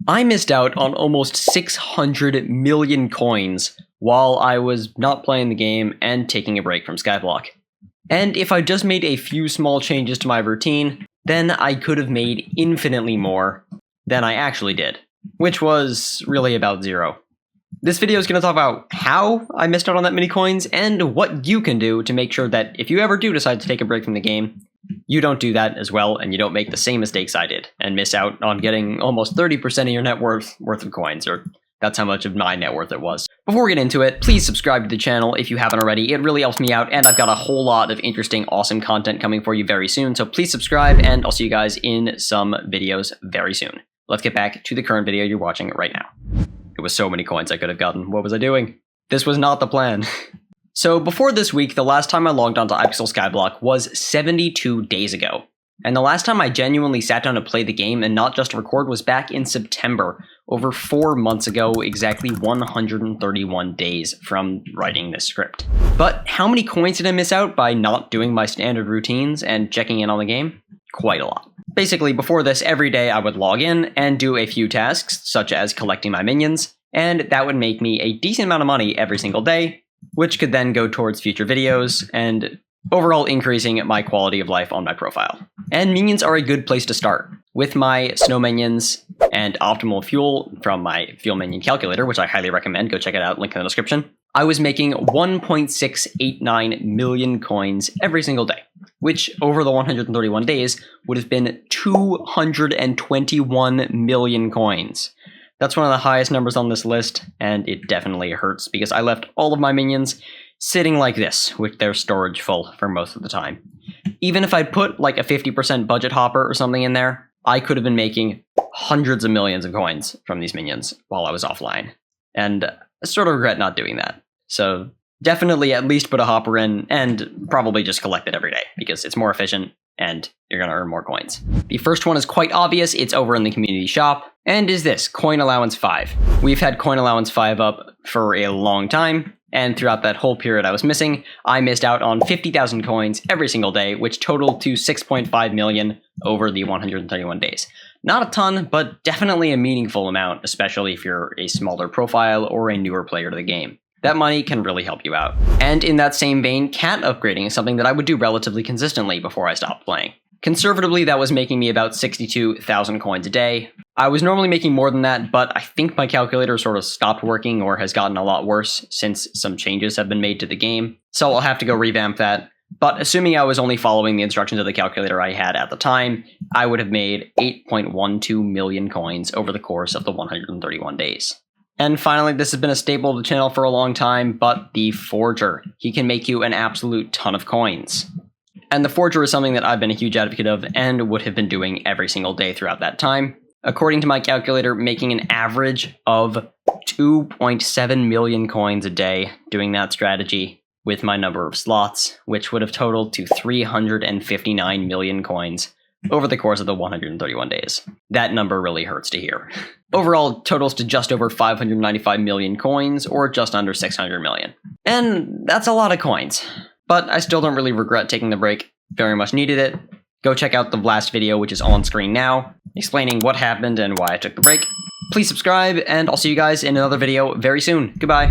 I missed out on almost 600 million coins while I was not playing the game and taking a break from Skyblock. And if I just made a few small changes to my routine, then I could have made infinitely more than I actually did, which was really about zero. This video is going to talk about how I missed out on that many coins and what you can do to make sure that if you ever do decide to take a break from the game, you don't do that as well and you don't make the same mistakes I did and miss out on getting almost 30% of your net worth of coins, or that's how much of my net worth it was. Before we get into it, please subscribe to the channel if you haven't already. It really helps me out, and I've got a whole lot of interesting, awesome content coming for you very soon, so please subscribe, and I'll see you guys in some videos very soon. Let's get back to the current video you're watching right now. It was so many coins I could have gotten. What was I doing? This was not the plan. So before this week, the last time I logged onto Hypixel Skyblock was 72 days ago. And the last time I genuinely sat down to play the game and not just record was back in September, over 4 months ago, exactly 131 days from writing this script. But how many coins did I miss out by not doing my standard routines and checking in on the game? Quite a lot. Basically, before this, every day I would log in and do a few tasks, such as collecting my minions, and that would make me a decent amount of money every single day, which could then go towards future videos and overall increasing my quality of life on my profile. And minions are a good place to start. With my snow minions and optimal fuel from my fuel minion calculator, which I highly recommend, go check it out, link in the description, I was making 1.689 million coins every single day, which over the 131 days would have been 221 million coins. That's one of the highest numbers on this list, and it definitely hurts because I left all of my minions sitting like this, with their storage full for most of the time. Even if I put like a 50% budget hopper or something in there, I could have been making hundreds of millions of coins from these minions while I was offline. And I sort of regret not doing that. So definitely at least put a hopper in and probably just collect it every day because it's more efficient and you're going to earn more coins. The first one is quite obvious. It's over in the community shop and is this, Coin Allowance 5. We've had Coin Allowance 5 up for a long time. And throughout that whole period I was missing, I missed out on 50,000 coins every single day, which totaled to 6.5 million over the 131 days. Not a ton, but definitely a meaningful amount, especially if you're a smaller profile or a newer player to the game. That money can really help you out. And in that same vein, cat upgrading is something that I would do relatively consistently before I stopped playing. Conservatively, that was making me about 62,000 coins a day. I was normally making more than that, but I think my calculator sort of stopped working or has gotten a lot worse since some changes have been made to the game, so I'll have to go revamp that. But assuming I was only following the instructions of the calculator I had at the time, I would have made 8.12 million coins over the course of the 131 days. And finally, this has been a staple of the channel for a long time, but the Forger. He can make you an absolute ton of coins. And the Forger is something that I've been a huge advocate of and would have been doing every single day throughout that time. According to my calculator, making an average of 2.7 million coins a day doing that strategy with my number of slots, which would have totaled to 359 million coins over the course of the 131 days. That number really hurts to hear. Overall, totals to just over 595 million coins, or just under 600 million. And that's a lot of coins. But I still don't really regret taking the break. Very much needed it. Go check out the last video, which is on screen now, explaining what happened and why I took the break. Please subscribe, and I'll see you guys in another video very soon. Goodbye.